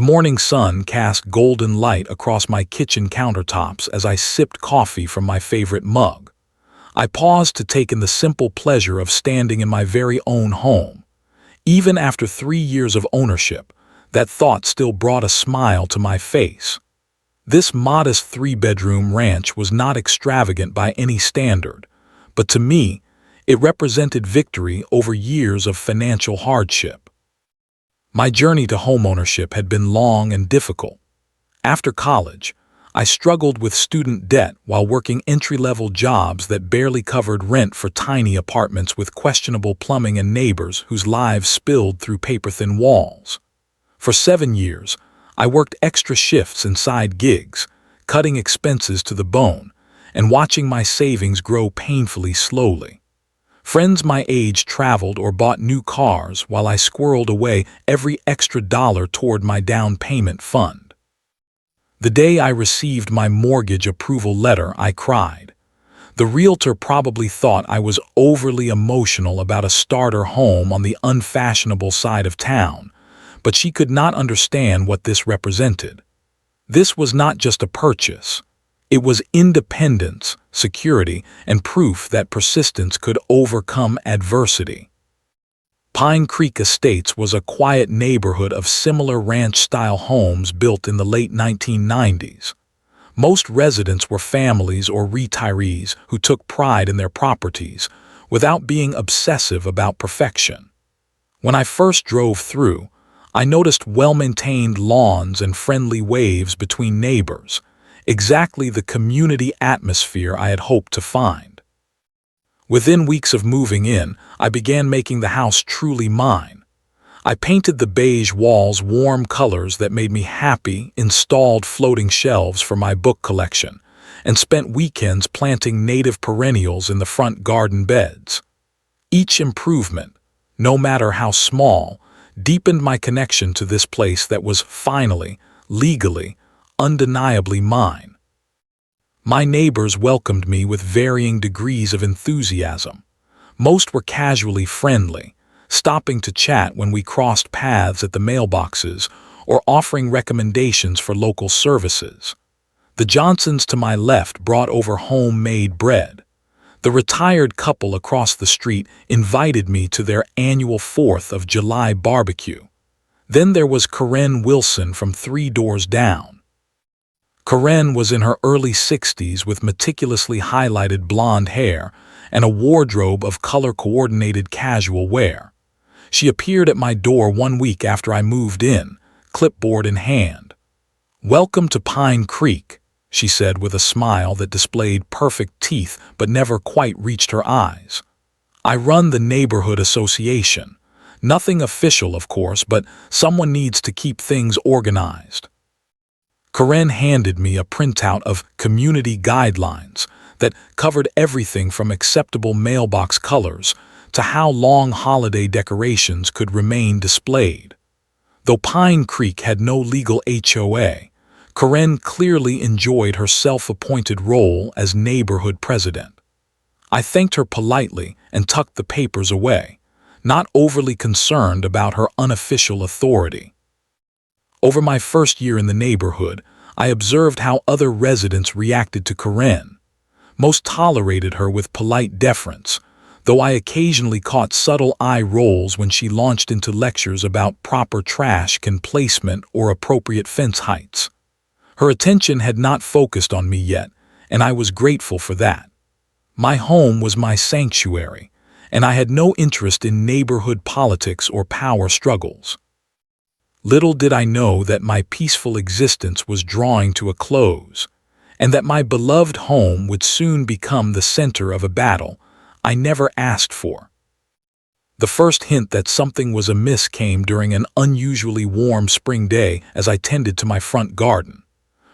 The morning sun cast golden light across my kitchen countertops as I sipped coffee from my favorite mug. I paused to take in the simple pleasure of standing in my very own home. Even after 3 years of ownership, that thought still brought a smile to my face. This modest three-bedroom ranch was not extravagant by any standard, but to me, it represented victory over years of financial hardship. My journey to homeownership had been long and difficult. After college, I struggled with student debt while working entry-level jobs that barely covered rent for tiny apartments with questionable plumbing and neighbors whose lives spilled through paper-thin walls. For 7 years, I worked extra shifts and side gigs, cutting expenses to the bone, and watching my savings grow painfully slowly. Friends my age traveled or bought new cars while I squirreled away every extra dollar toward my down payment fund. The day I received my mortgage approval letter, I cried. The realtor probably thought I was overly emotional about a starter home on the unfashionable side of town, but she could not understand what this represented. This was not just a purchase. It was independence, security, and proof that persistence could overcome adversity. Pine Creek Estates was a quiet neighborhood of similar ranch-style homes built in the late 1990s. Most residents were families or retirees who took pride in their properties without being obsessive about perfection. When I first drove through, I noticed well-maintained lawns and friendly waves between neighbors, exactly the community atmosphere I had hoped to find. Within weeks of moving in, I began making the house truly mine. I painted the beige walls warm colors that made me happy, installed floating shelves for my book collection, and spent weekends planting native perennials in the front garden beds. Each improvement, no matter how small, deepened my connection to this place that was finally, legally, undeniably mine. My neighbors welcomed me with varying degrees of enthusiasm. Most were casually friendly, stopping to chat when we crossed paths at the mailboxes or offering recommendations for local services. The Johnsons to my left brought over homemade bread. The retired couple across the street invited me to their annual 4th of July barbecue. Then there was Karen Wilson from 3 doors down. Karen was in her early 60s with meticulously highlighted blonde hair and a wardrobe of color-coordinated casual wear. She appeared at my door 1 week after I moved in, clipboard in hand. "Welcome to Pine Creek," she said with a smile that displayed perfect teeth but never quite reached her eyes. "I run the neighborhood association. Nothing official, of course, but someone needs to keep things organized." Karen handed me a printout of community guidelines that covered everything from acceptable mailbox colors to how long holiday decorations could remain displayed. Though Pine Creek had no legal HOA, Karen clearly enjoyed her self-appointed role as neighborhood president. I thanked her politely and tucked the papers away, not overly concerned about her unofficial authority. Over my first year in the neighborhood, I observed how other residents reacted to Karen. Most tolerated her with polite deference, though I occasionally caught subtle eye rolls when she launched into lectures about proper trash can placement or appropriate fence heights. Her attention had not focused on me yet, and I was grateful for that. My home was my sanctuary, and I had no interest in neighborhood politics or power struggles. Little did I know that my peaceful existence was drawing to a close, and that my beloved home would soon become the center of a battle I never asked for. The first hint that something was amiss came during an unusually warm spring day as I tended to my front garden.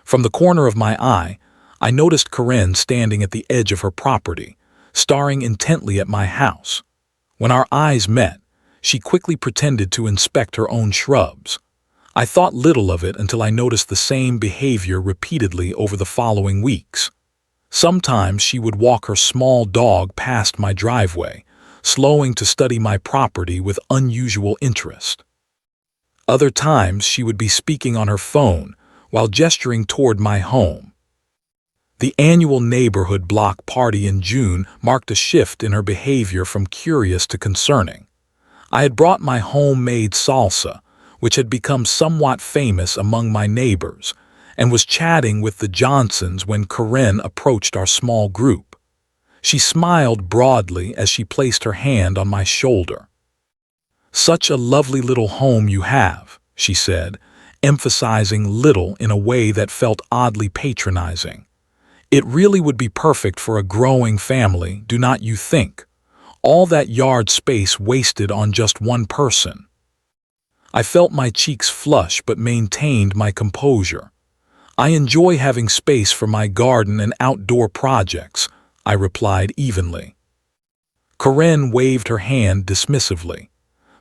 From the corner of my eye, I noticed Karen standing at the edge of her property, staring intently at my house. When our eyes met, she quickly pretended to inspect her own shrubs. I thought little of it until I noticed the same behavior repeatedly over the following weeks. Sometimes she would walk her small dog past my driveway, slowing to study my property with unusual interest. Other times she would be speaking on her phone while gesturing toward my home. The annual neighborhood block party in June marked a shift in her behavior from curious to concerning. I had brought my homemade salsa, which had become somewhat famous among my neighbors, and was chatting with the Johnsons when Karen approached our small group. She smiled broadly as she placed her hand on my shoulder. "Such a lovely little home you have," she said, emphasizing little in a way that felt oddly patronizing. "It really would be perfect for a growing family, do not you think? All that yard space wasted on just one person." I felt my cheeks flush but maintained my composure. "I enjoy having space for my garden and outdoor projects," I replied evenly. Karen waved her hand dismissively.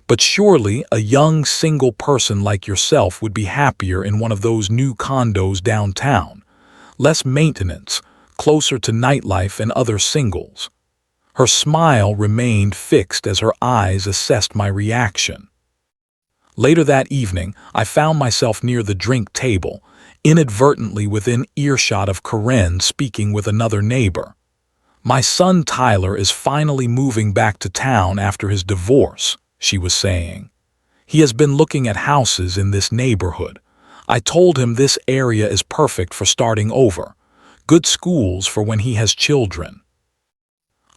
"But surely a young single person like yourself would be happier in one of those new condos downtown. Less maintenance, closer to nightlife and other singles." Her smile remained fixed as her eyes assessed my reaction. Later that evening, I found myself near the drink table, inadvertently within earshot of Karen speaking with another neighbor. "My son Tyler is finally moving back to town after his divorce," she was saying. "He has been looking at houses in this neighborhood. I told him this area is perfect for starting over. Good schools for when he has children."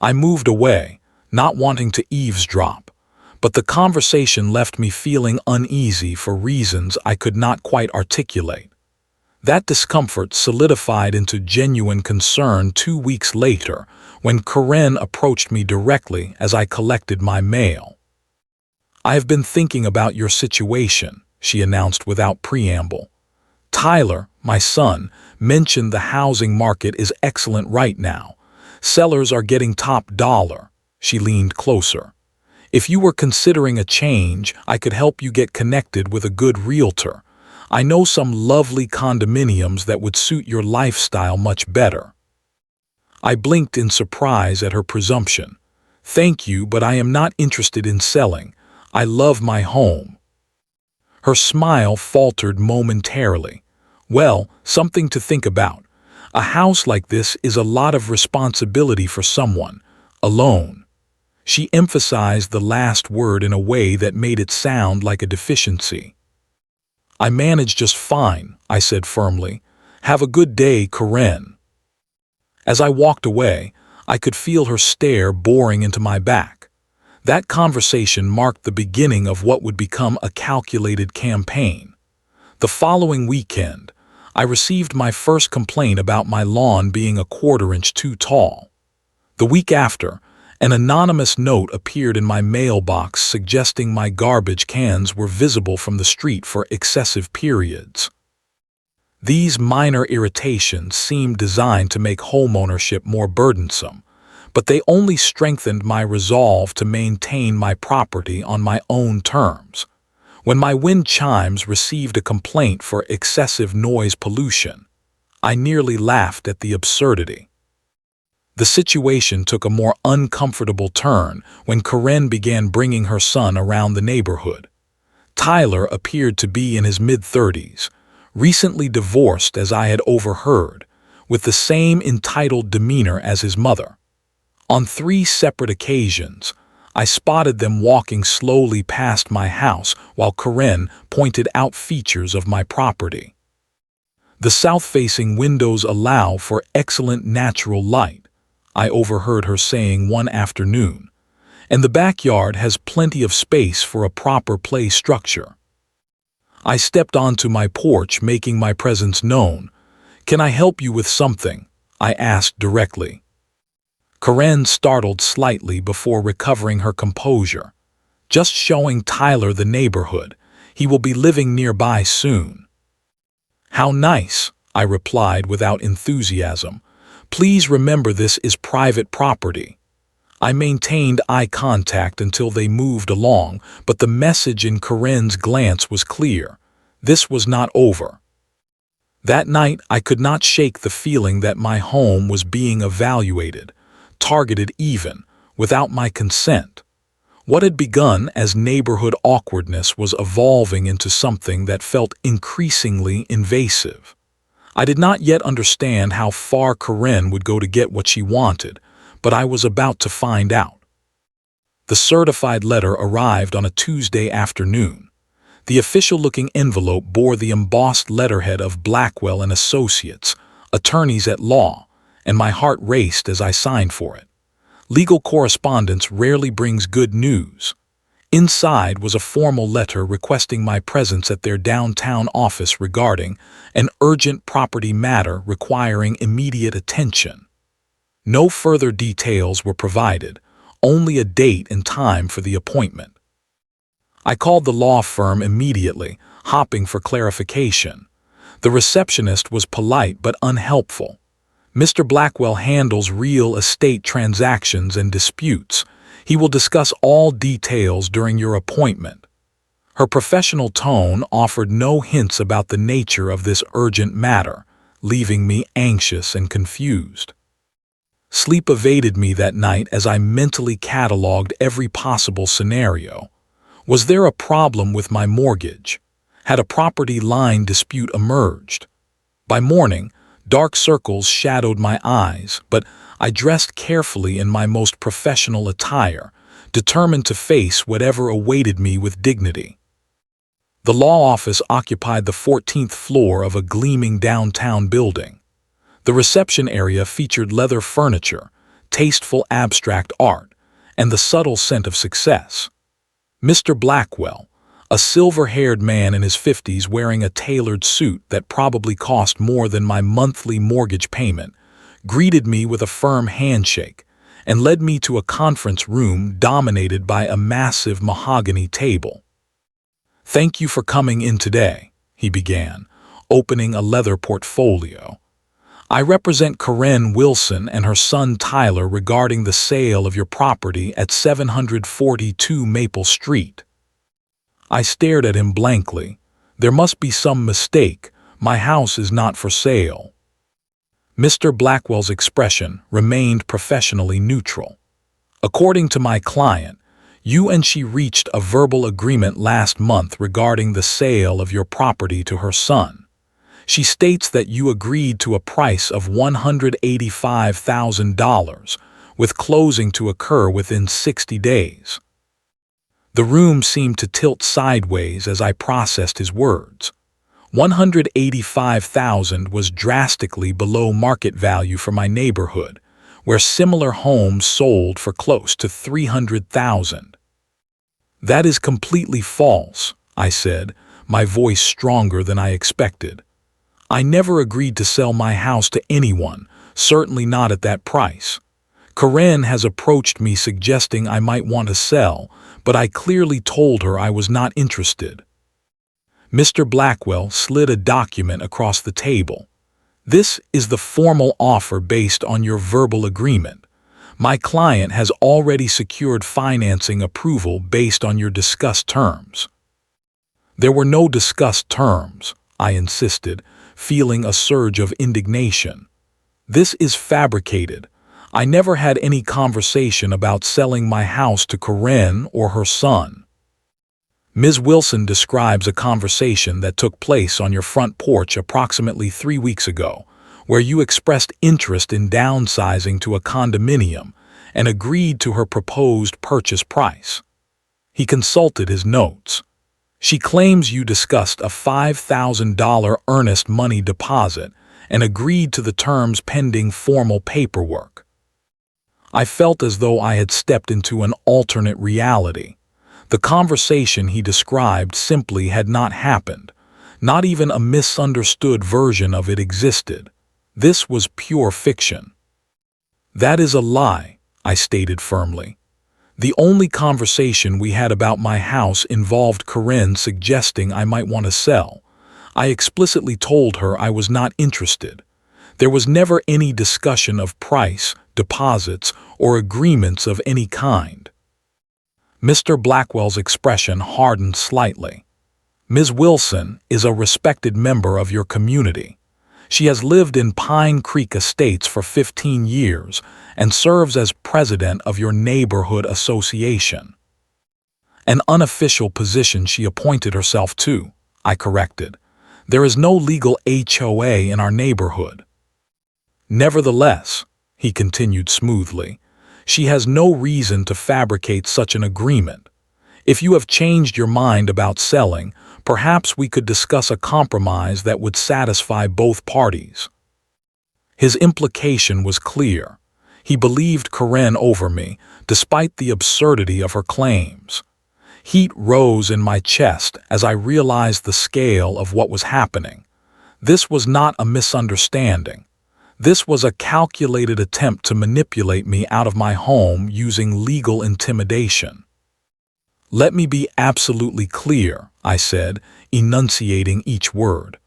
I moved away, not wanting to eavesdrop, but the conversation left me feeling uneasy for reasons I could not quite articulate. That discomfort solidified into genuine concern 2 weeks later when Karen approached me directly as I collected my mail. "I have been thinking about your situation," she announced without preamble. "Tyler, my son, mentioned the housing market is excellent right now. Sellers are getting top dollar." She leaned closer. "If you were considering a change, I could help you get connected with a good realtor. I know some lovely condominiums that would suit your lifestyle much better." I blinked in surprise at her presumption. "Thank you, but I am not interested in selling. I love my home." Her smile faltered momentarily. "Well, something to think about. A house like this is a lot of responsibility for someone alone." She emphasized the last word in a way that made it sound like a deficiency. "I manage just fine," I said firmly. "Have a good day, Karen." As I walked away, I could feel her stare boring into my back. That conversation marked the beginning of what would become a calculated campaign. The following weekend, I received my first complaint about my lawn being a quarter-inch too tall. The week after, an anonymous note appeared in my mailbox suggesting my garbage cans were visible from the street for excessive periods. These minor irritations seemed designed to make homeownership more burdensome, but they only strengthened my resolve to maintain my property on my own terms. When my wind chimes received a complaint for excessive noise pollution, I nearly laughed at the absurdity. The situation took a more uncomfortable turn when Karen began bringing her son around the neighborhood. Tyler appeared to be in his mid-30s, recently divorced as I had overheard, with the same entitled demeanor as his mother. On 3 separate occasions, I spotted them walking slowly past my house while Karen pointed out features of my property. "The south-facing windows allow for excellent natural light," I overheard her saying one afternoon, "and the backyard has plenty of space for a proper play structure." I stepped onto my porch, making my presence known. "Can I help you with something?" I asked directly. Karen startled slightly before recovering her composure. "Just showing Tyler the neighborhood. He will be living nearby soon." "How nice," I replied without enthusiasm. "Please remember this is private property." I maintained eye contact until they moved along, but the message in Karen's glance was clear. This was not over. That night, I could not shake the feeling that my home was being evaluated, targeted even, without my consent. What had begun as neighborhood awkwardness was evolving into something that felt increasingly invasive. I did not yet understand how far Karen would go to get what she wanted, but I was about to find out. The certified letter arrived on a Tuesday afternoon. The official-looking envelope bore the embossed letterhead of Blackwell and Associates, attorneys at law, and my heart raced as I signed for it. Legal correspondence rarely brings good news. Inside was a formal letter requesting my presence at their downtown office regarding an urgent property matter requiring immediate attention. No further details were provided, only a date and time for the appointment. I called the law firm immediately, hoping for clarification. The receptionist was polite but unhelpful. "Mr. Blackwell handles real estate transactions and disputes. He will discuss all details during your appointment." Her professional tone offered no hints about the nature of this urgent matter, leaving me anxious and confused. Sleep evaded me that night as I mentally cataloged every possible scenario. Was there a problem with my mortgage? Had a property line dispute emerged? By morning, dark circles shadowed my eyes, but I dressed carefully in my most professional attire, determined to face whatever awaited me with dignity. The law office occupied the 14th floor of a gleaming downtown building. The reception area featured leather furniture, tasteful abstract art, and the subtle scent of success. Mr. Blackwell, a silver-haired man in his 50s wearing a tailored suit that probably cost more than my monthly mortgage payment, greeted me with a firm handshake and led me to a conference room dominated by a massive mahogany table. "Thank you for coming in today," he began, opening a leather portfolio. "I represent Karen Wilson and her son Tyler regarding the sale of your property at 742 Maple Street." I stared at him blankly. There must be some mistake. My house is not for sale. Mr. Blackwell's expression remained professionally neutral. "According to my client, you and she reached a verbal agreement last month regarding the sale of your property to her son. She states that you agreed to a price of $185,000, with closing to occur within 60 days. The room seemed to tilt sideways as I processed his words. $185,000 was drastically below market value for my neighborhood, where similar homes sold for close to $300,000. "That is completely false," I said, my voice stronger than I expected. "I never agreed to sell my house to anyone, certainly not at that price. Karen has approached me suggesting I might want to sell, but I clearly told her I was not interested." Mr. Blackwell slid a document across the table. "This is the formal offer based on your verbal agreement. My client has already secured financing approval based on your discussed terms." "There were no discussed terms," I insisted, feeling a surge of indignation. "This is fabricated. I never had any conversation about selling my house to Karen or her son." "Ms. Wilson describes a conversation that took place on your front porch approximately 3 weeks ago, where you expressed interest in downsizing to a condominium and agreed to her proposed purchase price." He consulted his notes. "She claims you discussed a $5,000 earnest money deposit and agreed to the terms pending formal paperwork." I felt as though I had stepped into an alternate reality. The conversation he described simply had not happened. Not even a misunderstood version of it existed. This was pure fiction. "That is a lie," I stated firmly. "The only conversation we had about my house involved Karen suggesting I might want to sell. I explicitly told her I was not interested. There was never any discussion of price, deposits, or agreements of any kind." Mr. Blackwell's expression hardened slightly. "Ms. Wilson is a respected member of your community. She has lived in Pine Creek Estates for 15 years and serves as president of your neighborhood association. An unofficial position she appointed herself to, I corrected. There is no legal HOA in our neighborhood. Nevertheless, he continued smoothly, she has no reason to fabricate such an agreement. If you have changed your mind about selling, perhaps we could discuss a compromise that would satisfy both parties. His implication was clear. He believed Karen over me, despite the absurdity of her claims. Heat rose in my chest as I realized the scale of what was happening. This was not a misunderstanding. This was a calculated attempt to manipulate me out of my home using legal intimidation. Let me be absolutely clear, I said, enunciating each word.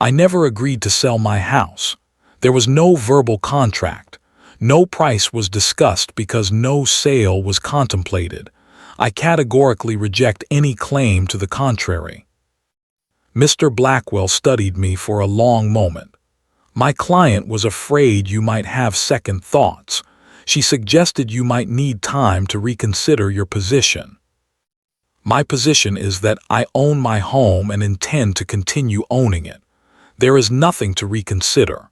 I never agreed to sell my house. There was no verbal contract. No price was discussed because no sale was contemplated. I categorically reject any claim to the contrary. Mr. Blackwell studied me for a long moment. My client was afraid you might have second thoughts. She suggested you might need time to reconsider your position. My position is that I own my home and intend to continue owning it. There is nothing to reconsider.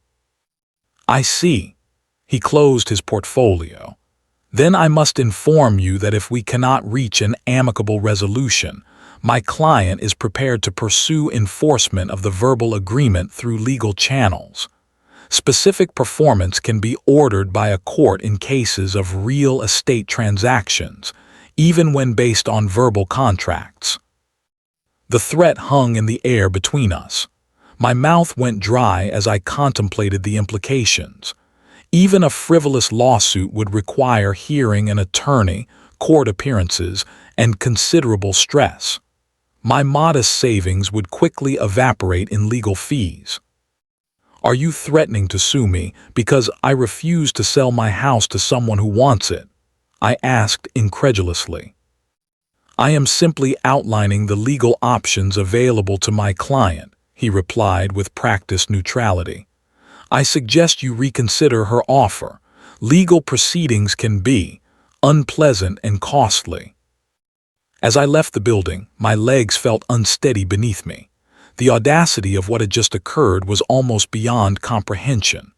I see. He closed his portfolio. Then I must inform you that if we cannot reach an amicable resolution, my client is prepared to pursue enforcement of the verbal agreement through legal channels. Specific performance can be ordered by a court in cases of real estate transactions, even when based on verbal contracts. The threat hung in the air between us. My mouth went dry as I contemplated the implications. Even a frivolous lawsuit would require hearing an attorney, court appearances, and considerable stress. My modest savings would quickly evaporate in legal fees. Are you threatening to sue me because I refuse to sell my house to someone who wants it? I asked incredulously. I am simply outlining the legal options available to my client, he replied with practiced neutrality. I suggest you reconsider her offer. Legal proceedings can be unpleasant and costly. As I left the building, my legs felt unsteady beneath me. The audacity of what had just occurred was almost beyond comprehension.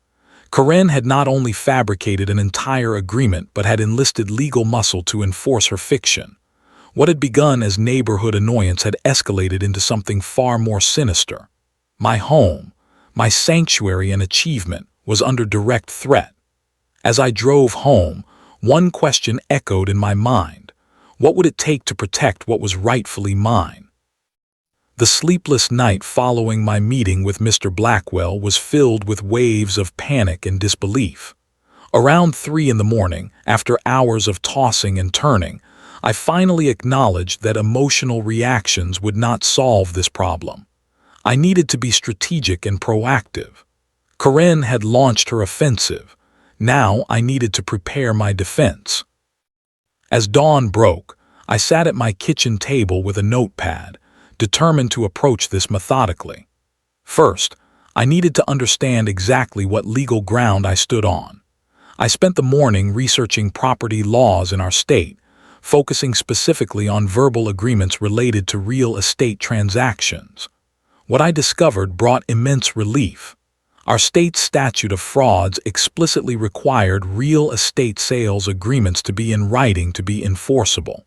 Karen had not only fabricated an entire agreement but had enlisted legal muscle to enforce her fiction. What had begun as neighborhood annoyance had escalated into something far more sinister. My home, my sanctuary and achievement, was under direct threat. As I drove home, one question echoed in my mind. What would it take to protect what was rightfully mine? The sleepless night following my meeting with Mr. Blackwell was filled with waves of panic and disbelief. Around 3 in the morning, after hours of tossing and turning, I finally acknowledged that emotional reactions would not solve this problem. I needed to be strategic and proactive. Karen had launched her offensive. Now I needed to prepare my defense. As dawn broke, I sat at my kitchen table with a notepad, determined to approach this methodically. First, I needed to understand exactly what legal ground I stood on. I spent the morning researching property laws in our state, focusing specifically on verbal agreements related to real estate transactions. What I discovered brought immense relief. Our state's statute of frauds explicitly required real estate sales agreements to be in writing to be enforceable.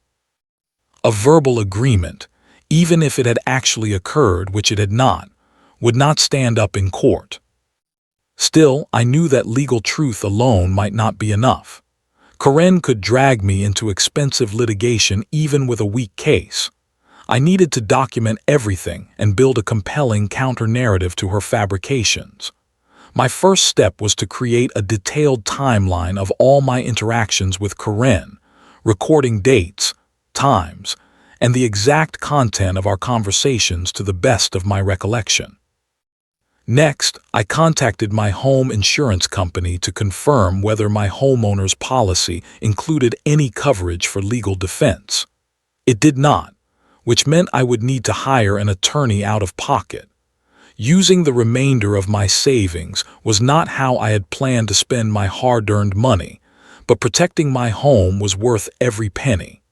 A verbal agreement, even if it had actually occurred, which it had not, would not stand up in court. Still, I knew that legal truth alone might not be enough. Karen could drag me into expensive litigation even with a weak case. I needed to document everything and build a compelling counter-narrative to her fabrications. My first step was to create a detailed timeline of all my interactions with Karen, recording dates, times, and the exact content of our conversations to the best of my recollection. Next, I contacted my home insurance company to confirm whether my homeowner's policy included any coverage for legal defense. It did not, which meant I would need to hire an attorney out of pocket. Using the remainder of my savings was not how I had planned to spend my hard-earned money, but protecting my home was worth every penny.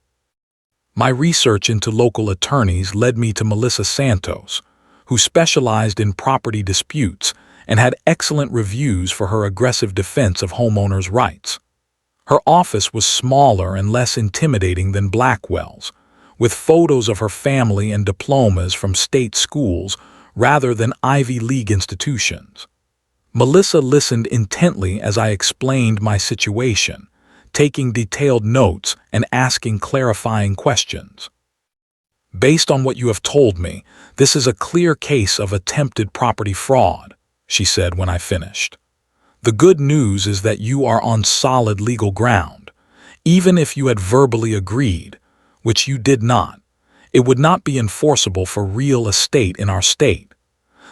My research into local attorneys led me to Melissa Santos, who specialized in property disputes and had excellent reviews for her aggressive defense of homeowners' rights. Her office was smaller and less intimidating than Blackwell's, with photos of her family and diplomas from state schools rather than Ivy League institutions. Melissa listened intently as I explained my situation, taking detailed notes and asking clarifying questions. "Based on what you have told me, this is a clear case of attempted property fraud," she said when I finished. "The good news is that you are on solid legal ground. Even if you had verbally agreed, which you did not, it would not be enforceable for real estate in our state.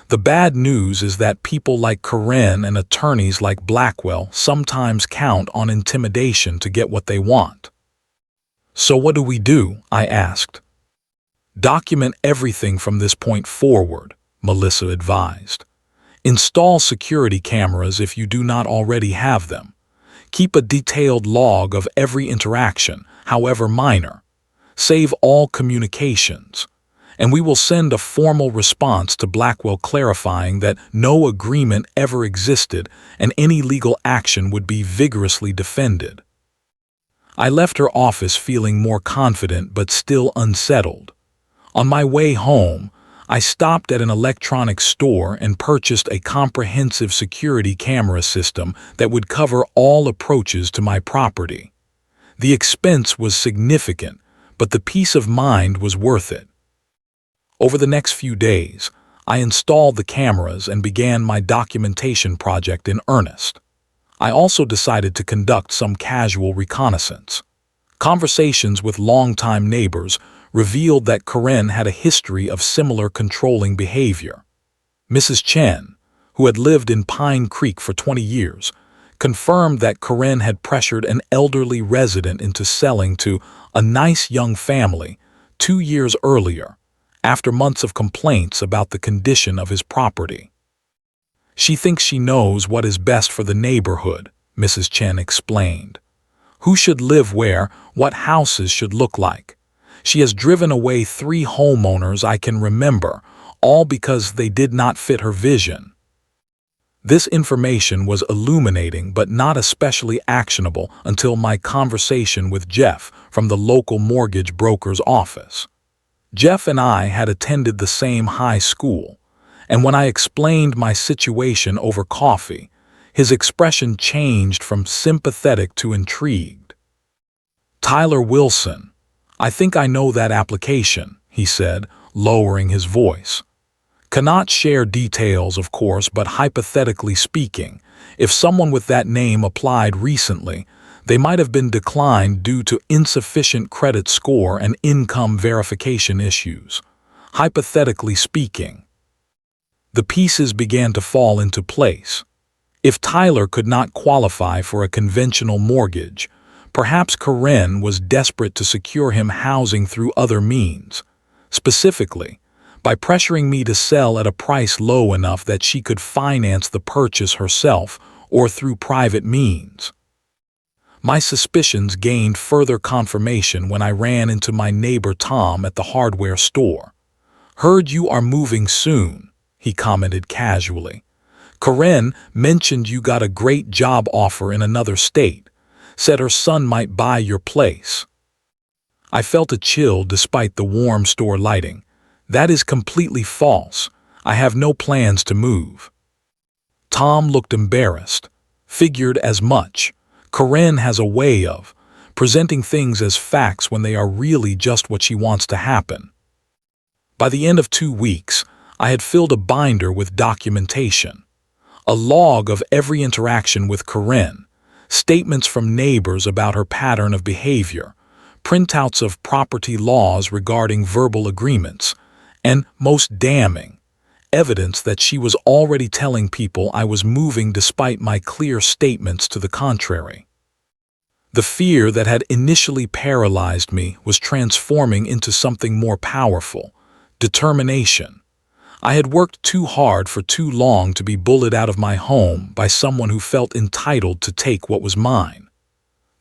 The bad news is that people like Karen and attorneys like Blackwell sometimes count on intimidation to get what they want." "So what do we do?" I asked. "Document everything from this point forward," Melissa advised. "Install security cameras if you do not already have them. Keep a detailed log of every interaction, however minor. Save all communications. And we will send a formal response to Blackwell clarifying that no agreement ever existed and any legal action would be vigorously defended." I left her office feeling more confident but still unsettled. On my way home, I stopped at an electronics store and purchased a comprehensive security camera system that would cover all approaches to my property. The expense was significant, but the peace of mind was worth it. Over the next few days, I installed the cameras and began my documentation project in earnest. I also decided to conduct some casual reconnaissance. Conversations with longtime neighbors revealed that Karen had a history of similar controlling behavior. Mrs. Chen, who had lived in Pine Creek for 20 years, confirmed that Karen had pressured an elderly resident into selling to a nice young family 2 years earlier, after months of complaints about the condition of his property. "She thinks she knows what is best for the neighborhood," Mrs. Chen explained. "Who should live where, what houses should look like. She has driven away 3 homeowners I can remember, all because they did not fit her vision." This information was illuminating but not especially actionable until my conversation with Jeff from the local mortgage broker's office. Jeff and I had attended the same high school, and when I explained my situation over coffee, his expression changed from sympathetic to intrigued. "Tyler Wilson, I think I know that application," he said, lowering his voice. "Cannot share details, of course, but hypothetically speaking, if someone with that name applied recently, they might have been declined due to insufficient credit score and income verification issues. Hypothetically speaking." The pieces began to fall into place. If Tyler could not qualify for a conventional mortgage, perhaps Karen was desperate to secure him housing through other means, specifically by pressuring me to sell at a price low enough that she could finance the purchase herself or through private means. My suspicions gained further confirmation when I ran into my neighbor Tom at the hardware store. "Heard you are moving soon," he commented casually. "Karen mentioned you got a great job offer in another state, said her son might buy your place." I felt a chill despite the warm store lighting. "That is completely false. I have no plans to move." Tom looked embarrassed. "Figured as much. Karen has a way of presenting things as facts when they are really just what she wants to happen." By the end of 2 weeks, I had filled a binder with documentation. A log of every interaction with Karen, statements from neighbors about her pattern of behavior, printouts of property laws regarding verbal agreements, and, most damning, evidence that she was already telling people I was moving despite my clear statements to the contrary. The fear that had initially paralyzed me was transforming into something more powerful: determination. I had worked too hard for too long to be bullied out of my home by someone who felt entitled to take what was mine.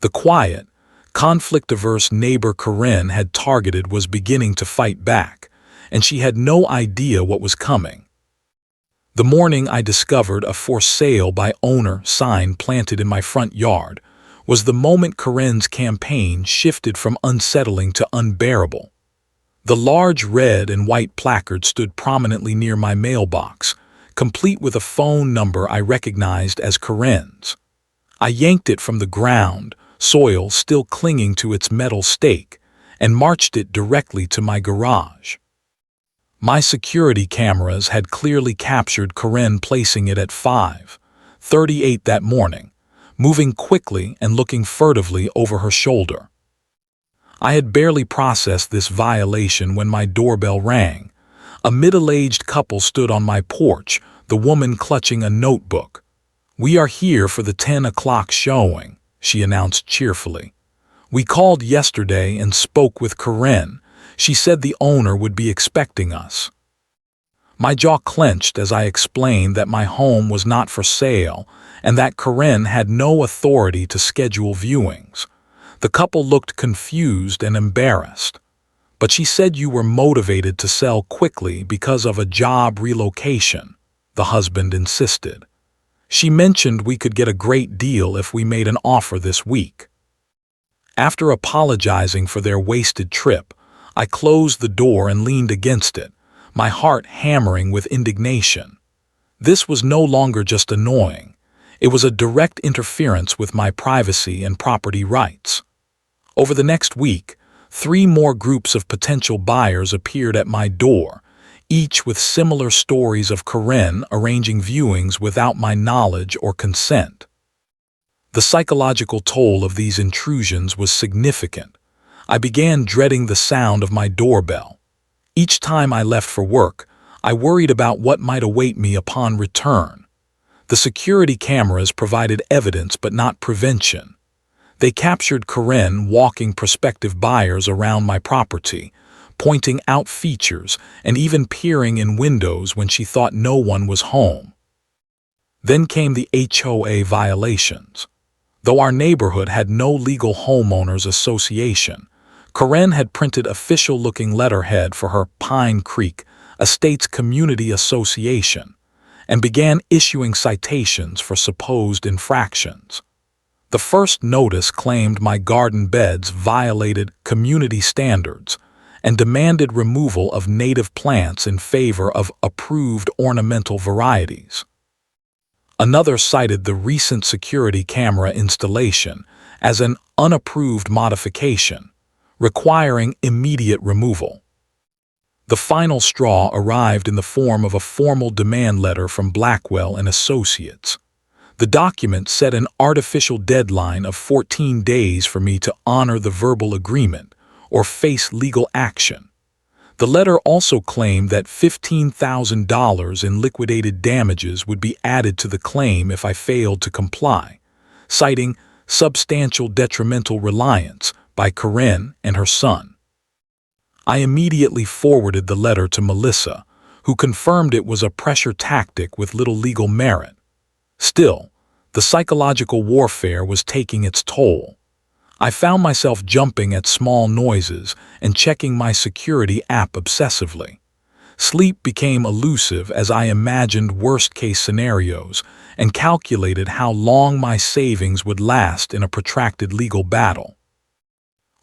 The quiet, Conflict-averse neighbor Karen had targeted was beginning to fight back, and she had no idea what was coming. The morning I discovered a "For Sale by Owner" sign planted in my front yard was the moment Karen's campaign shifted from unsettling to unbearable. The large red and white placard stood prominently near my mailbox, complete with a phone number I recognized as Karen's. I yanked it from the ground, soil still clinging to its metal stake, and marched it directly to my garage. My security cameras had clearly captured Karen placing it at 5:38 that morning, moving quickly and looking furtively over her shoulder. I had barely processed this violation when my doorbell rang. A middle-aged couple stood on my porch, the woman clutching a notebook. "We are here for the 10 o'clock showing," she announced cheerfully. "We called yesterday and spoke with Karen. She said the owner would be expecting us." My jaw clenched as I explained that my home was not for sale and that Karen had no authority to schedule viewings. The couple looked confused and embarrassed. "But she said you were motivated to sell quickly because of a job relocation," the husband insisted. "She mentioned we could get a great deal if we made an offer this week." After apologizing for their wasted trip, I closed the door and leaned against it, my heart hammering with indignation. This was no longer just annoying. It was a direct interference with my privacy and property rights. Over the next week, 3 more groups of potential buyers appeared at my door, each with similar stories of Karen arranging viewings without my knowledge or consent. The psychological toll of these intrusions was significant. I began dreading the sound of my doorbell. Each time I left for work, I worried about what might await me upon return. The security cameras provided evidence but not prevention. They captured Karen walking prospective buyers around my property, pointing out features and even peering in windows when she thought no one was home. Then came the HOA violations. Though our neighborhood had no legal homeowners association, Karen had printed official-looking letterhead for her Pine Creek Estates Community Association and began issuing citations for supposed infractions. The first notice claimed my garden beds violated community standards and demanded removal of native plants in favor of approved ornamental varieties. Another cited the recent security camera installation as an unapproved modification, requiring immediate removal. The final straw arrived in the form of a formal demand letter from Blackwell and Associates. The document set an artificial deadline of 14 days for me to honor the verbal agreement or face legal action. The letter also claimed that $15,000 in liquidated damages would be added to the claim if I failed to comply, citing substantial detrimental reliance by Karen and her son. I immediately forwarded the letter to Melissa, who confirmed it was a pressure tactic with little legal merit. Still, the psychological warfare was taking its toll. I found myself jumping at small noises and checking my security app obsessively. Sleep became elusive as I imagined worst-case scenarios and calculated how long my savings would last in a protracted legal battle.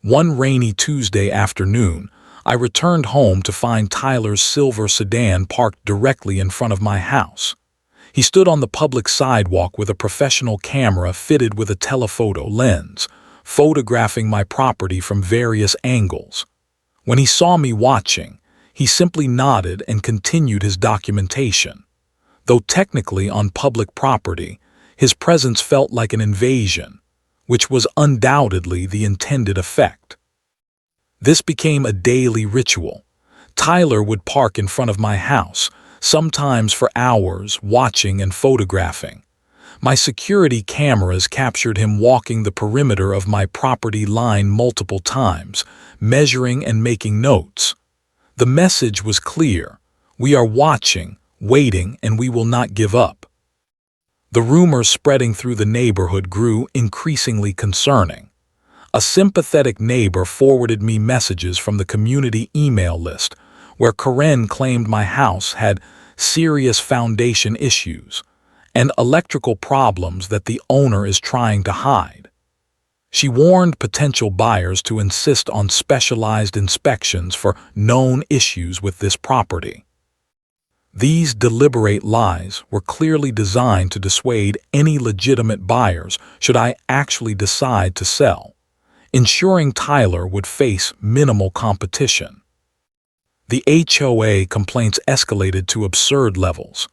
One rainy Tuesday afternoon, I returned home to find Tyler's silver sedan parked directly in front of my house. He stood on the public sidewalk with a professional camera fitted with a telephoto lens, photographing my property from various angles. When he saw me watching, he simply nodded and continued his documentation. Though technically on public property, his presence felt like an invasion, which was undoubtedly the intended effect. This became a daily ritual. Tyler would park in front of my house, sometimes for hours, watching and photographing. My security cameras captured him walking the perimeter of my property line multiple times, measuring and making notes. The message was clear: we are watching, waiting, and we will not give up. The rumors spreading through the neighborhood grew increasingly concerning. A sympathetic neighbor forwarded me messages from the community email list where Karen claimed my house had serious foundation issues and electrical problems that the owner is trying to hide. She warned potential buyers to insist on specialized inspections for known issues with this property. These deliberate lies were clearly designed to dissuade any legitimate buyers should I actually decide to sell, ensuring Tyler would face minimal competition. The HOA complaints escalated to absurd levels.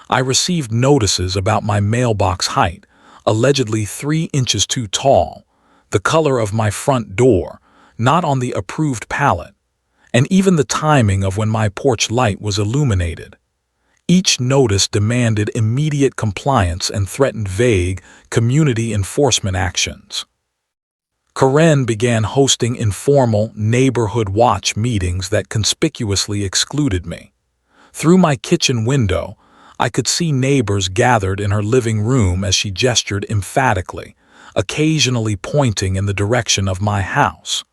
I received notices about my mailbox height, allegedly 3 inches too tall, the color of my front door, not on the approved pallet, and even the timing of when my porch light was illuminated. Each notice demanded immediate compliance and threatened vague, community enforcement actions. Karen began hosting informal neighborhood watch meetings that conspicuously excluded me. Through my kitchen window, I could see neighbors gathered in her living room as she gestured emphatically, occasionally pointing in the direction of my house.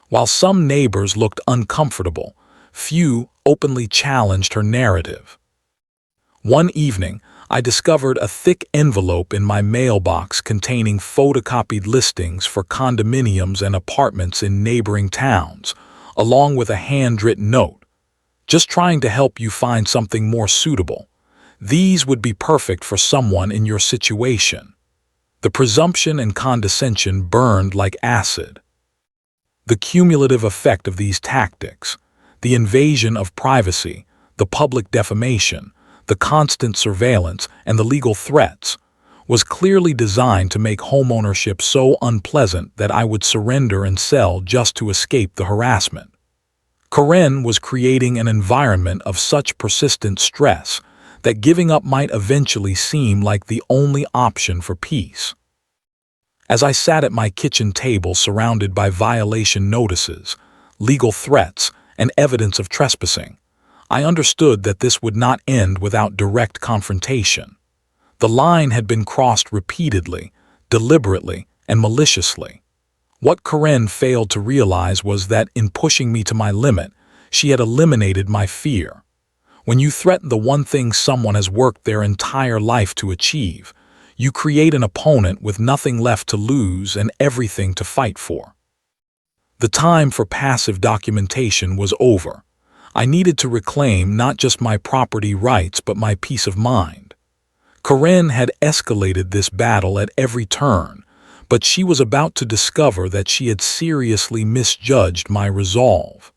While some neighbors looked uncomfortable, few openly challenged her narrative. One evening, I discovered a thick envelope in my mailbox containing photocopied listings for condominiums and apartments in neighboring towns, along with a handwritten note. Just trying to help you find something more suitable. These would be perfect for someone in your situation. The presumption and condescension burned like acid. The cumulative effect of these tactics, the invasion of privacy, the public defamation, the constant surveillance, and the legal threats, was clearly designed to make homeownership so unpleasant that I would surrender and sell just to escape the harassment. Karen was creating an environment of such persistent stress that giving up might eventually seem like the only option for peace. As I sat at my kitchen table surrounded by violation notices, legal threats, and evidence of trespassing, I understood that this would not end without direct confrontation. The line had been crossed repeatedly, deliberately, and maliciously. What Karen failed to realize was that in pushing me to my limit, she had eliminated my fear. When you threaten the one thing someone has worked their entire life to achieve, you create an opponent with nothing left to lose and everything to fight for. The time for passive documentation was over. I needed to reclaim not just my property rights but my peace of mind. Karen had escalated this battle at every turn, but she was about to discover that she had seriously misjudged my resolve.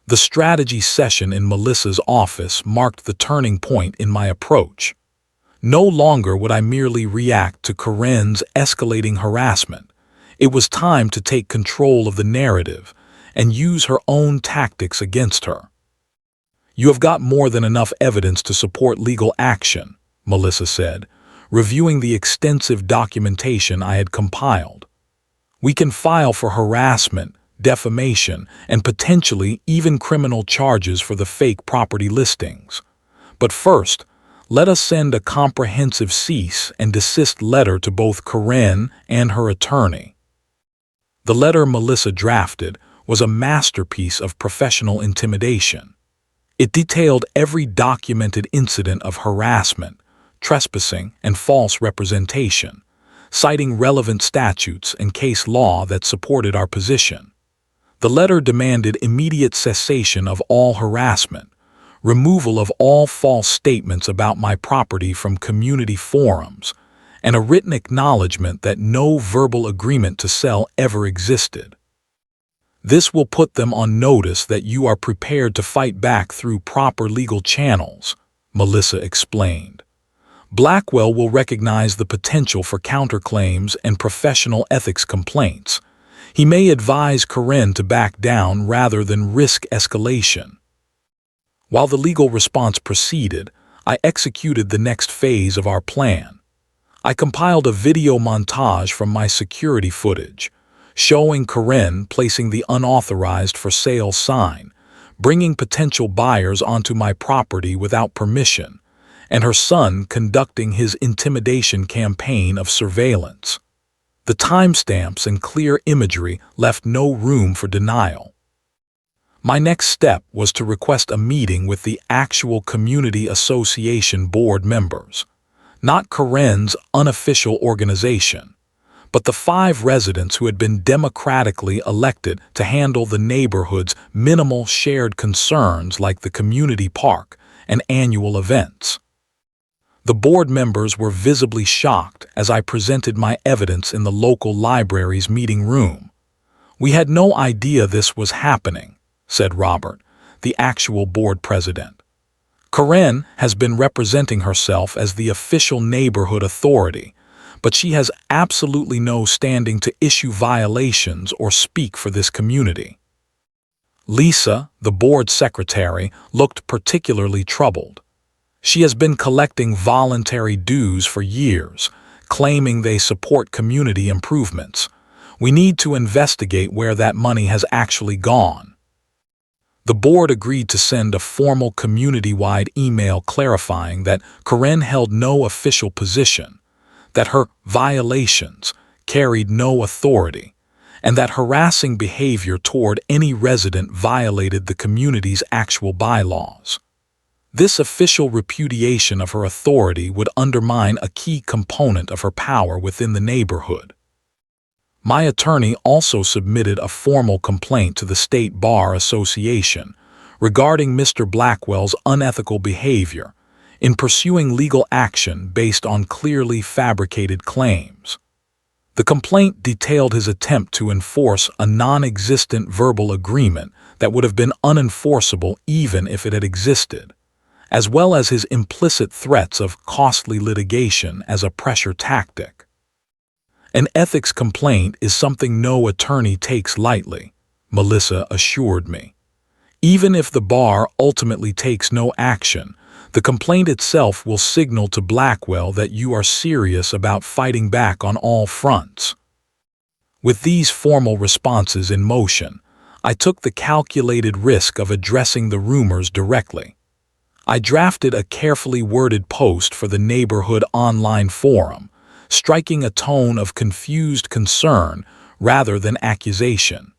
The strategy session in Melissa's office marked the turning point in my approach. No longer would I merely react to Karen's escalating harassment. It was time to take control of the narrative and use her own tactics against her. "You have got more than enough evidence to support legal action," Melissa said, reviewing the extensive documentation I had compiled. "We can file for harassment, defamation, and potentially even criminal charges for the fake property listings. But first, let us send a comprehensive cease and desist letter to both Karen and her attorney." The letter Melissa drafted was a masterpiece of professional intimidation. It detailed every documented incident of harassment, trespassing, and false representation, citing relevant statutes and case law that supported our position. The letter demanded immediate cessation of all harassment, removal of all false statements about my property from community forums, and a written acknowledgement that no verbal agreement to sell ever existed. "This will put them on notice that you are prepared to fight back through proper legal channels," Melissa explained. "Blackwell will recognize the potential for counterclaims and professional ethics complaints. He may advise Karen to back down rather than risk escalation." While the legal response proceeded, I executed the next phase of our plan. I compiled a video montage from my security footage, showing Karen placing the unauthorized for sale sign, bringing potential buyers onto my property without permission, and her son conducting his intimidation campaign of surveillance. The timestamps and clear imagery left no room for denial. My next step was to request a meeting with the actual Community Association board members, not Karen's unofficial organization, but the 5 residents who had been democratically elected to handle the neighborhood's minimal shared concerns like the community park and annual events. The board members were visibly shocked as I presented my evidence in the local library's meeting room. "We had no idea this was happening," said Robert, the actual board president. "Karen has been representing herself as the official neighborhood authority, but she has absolutely no standing to issue violations or speak for this community." Lisa, the board secretary, looked particularly troubled. "She has been collecting voluntary dues for years, claiming they support community improvements. We need to investigate where that money has actually gone." The board agreed to send a formal community-wide email clarifying that Karen held no official position, that her violations carried no authority, and that harassing behavior toward any resident violated the community's actual bylaws. This official repudiation of her authority would undermine a key component of her power within the neighborhood. My attorney also submitted a formal complaint to the State Bar Association regarding Mr. Blackwell's unethical behavior in pursuing legal action based on clearly fabricated claims. The complaint detailed his attempt to enforce a non-existent verbal agreement that would have been unenforceable even if it had existed, as well as his implicit threats of costly litigation as a pressure tactic. "An ethics complaint is something no attorney takes lightly," Melissa assured me. "Even if the bar ultimately takes no action, the complaint itself will signal to Blackwell that you are serious about fighting back on all fronts." With these formal responses in motion, I took the calculated risk of addressing the rumors directly. I drafted a carefully worded post for the neighborhood online forum, striking a tone of confused concern rather than accusation.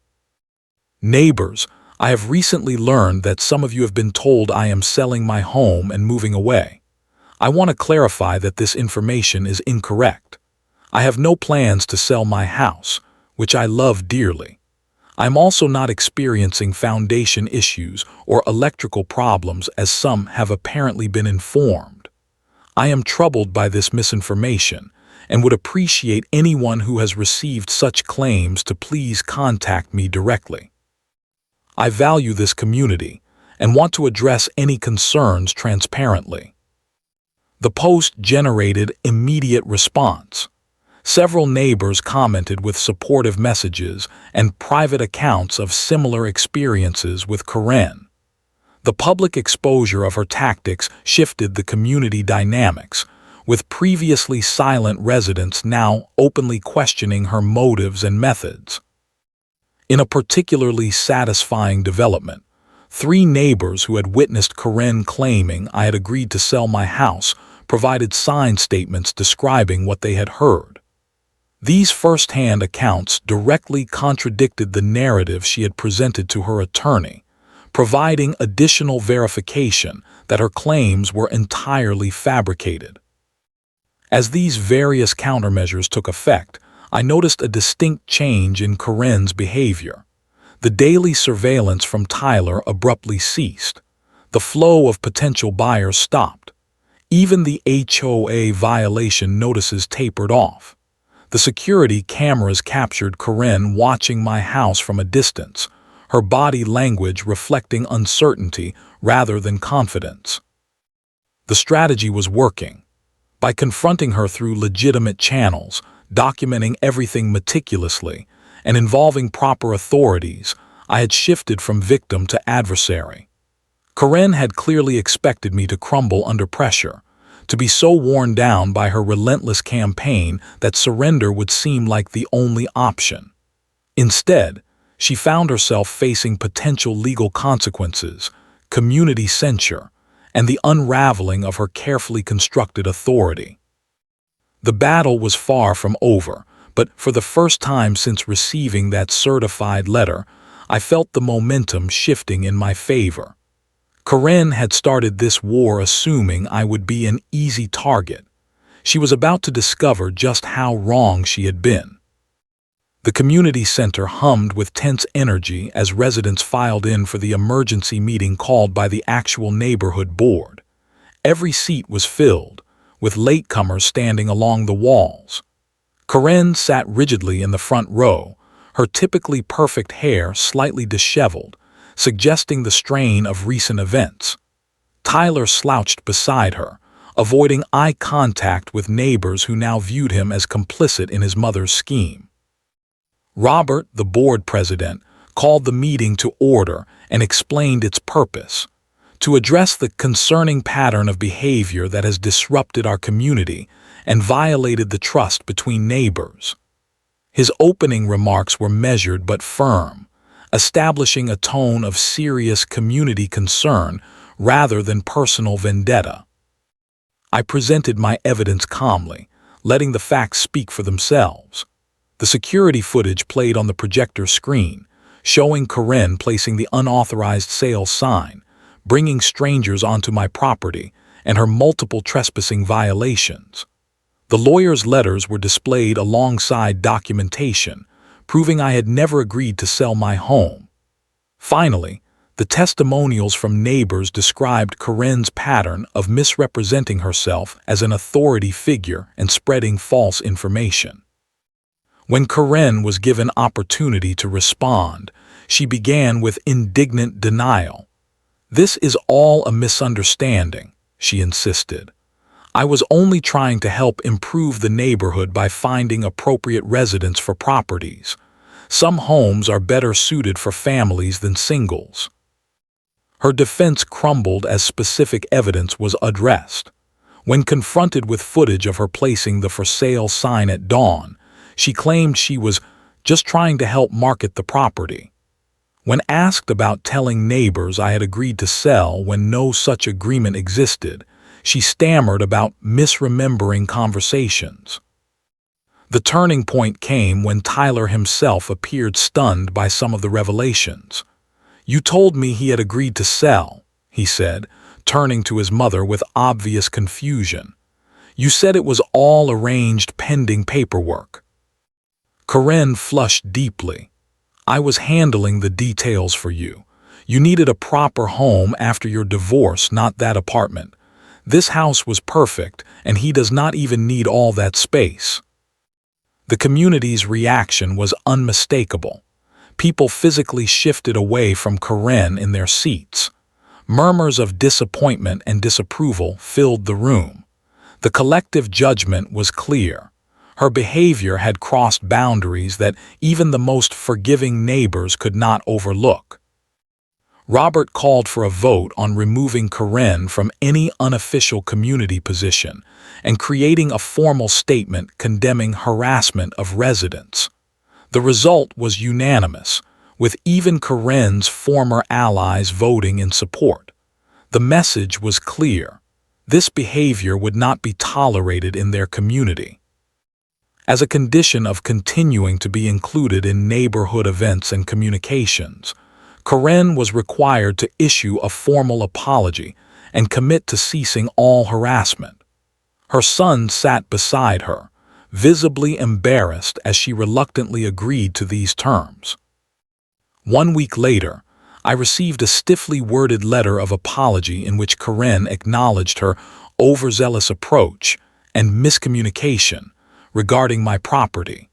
"Neighbors, I have recently learned that some of you have been told I am selling my home and moving away. I want to clarify that this information is incorrect. I have no plans to sell my house, which I love dearly. I am also not experiencing foundation issues or electrical problems as some have apparently been informed. I am troubled by this misinformation and would appreciate anyone who has received such claims to please contact me directly. I value this community and want to address any concerns transparently." The post generated immediate response. Several neighbors commented with supportive messages and private accounts of similar experiences with Karen. The public exposure of her tactics shifted the community dynamics, with previously silent residents now openly questioning her motives and methods. In a particularly satisfying development, 3 neighbors who had witnessed Karen claiming I had agreed to sell my house provided signed statements describing what they had heard. These first-hand accounts directly contradicted the narrative she had presented to her attorney, providing additional verification that her claims were entirely fabricated. As these various countermeasures took effect, I noticed a distinct change in Karen's behavior. The daily surveillance from Tyler abruptly ceased. The flow of potential buyers stopped. Even the HOA violation notices tapered off. The security cameras captured Karen watching my house from a distance, her body language reflecting uncertainty rather than confidence. The strategy was working. By confronting her through legitimate channels, documenting everything meticulously, and involving proper authorities, I had shifted from victim to adversary. Karen had clearly expected me to crumble under pressure, to be so worn down by her relentless campaign that surrender would seem like the only option. Instead, she found herself facing potential legal consequences, community censure, and the unraveling of her carefully constructed authority. The battle was far from over, but for the first time since receiving that certified letter, I felt the momentum shifting in my favor. Karen had started this war assuming I would be an easy target. She was about to discover just how wrong she had been. The community center hummed with tense energy as residents filed in for the emergency meeting called by the actual neighborhood board. Every seat was filled, with latecomers standing along the walls. Karen sat rigidly in the front row, her typically perfect hair slightly disheveled, suggesting the strain of recent events. Tyler slouched beside her, avoiding eye contact with neighbors who now viewed him as complicit in his mother's scheme. Robert, the board president, called the meeting to order and explained its purpose: to address the concerning pattern of behavior that has disrupted our community and violated the trust between neighbors. His opening remarks were measured but firm, establishing a tone of serious community concern rather than personal vendetta. I presented my evidence calmly, letting the facts speak for themselves. The security footage played on the projector screen, showing Karen placing the unauthorized sale sign, bringing strangers onto my property, and her multiple trespassing violations. The lawyer's letters were displayed alongside documentation, proving I had never agreed to sell my home. Finally, the testimonials from neighbors described Karen's pattern of misrepresenting herself as an authority figure and spreading false information. When Karen was given opportunity to respond, she began with indignant denial. "This is all a misunderstanding," she insisted. "I was only trying to help improve the neighborhood by finding appropriate residents for properties. Some homes are better suited for families than singles." Her defense crumbled as specific evidence was addressed. When confronted with footage of her placing the for sale sign at dawn, she claimed she was just trying to help market the property. When asked about telling neighbors I had agreed to sell when no such agreement existed, she stammered about misremembering conversations. The turning point came when Tyler himself appeared stunned by some of the revelations. "You told me he had agreed to sell," he said, turning to his mother with obvious confusion. "You said it was all arranged pending paperwork." Karen flushed deeply. "I was handling the details for you. You needed a proper home after your divorce, not that apartment. This house was perfect, and he does not even need all that space." The community's reaction was unmistakable. People physically shifted away from Karen in their seats. Murmurs of disappointment and disapproval filled the room. The collective judgment was clear. Her behavior had crossed boundaries that even the most forgiving neighbors could not overlook. Robert called for a vote on removing Karen from any unofficial community position and creating a formal statement condemning harassment of residents. The result was unanimous, with even Karen's former allies voting in support. The message was clear: this behavior would not be tolerated in their community. As a condition of continuing to be included in neighborhood events and communications, Karen was required to issue a formal apology and commit to ceasing all harassment. Her son sat beside her, visibly embarrassed as she reluctantly agreed to these terms. 1 week later, I received a stiffly worded letter of apology in which Karen acknowledged her overzealous approach and miscommunication regarding my property.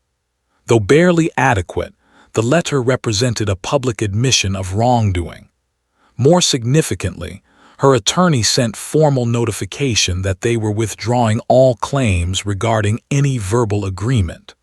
Though barely adequate, the letter represented a public admission of wrongdoing. More significantly, her attorney sent formal notification that they were withdrawing all claims regarding any verbal agreement.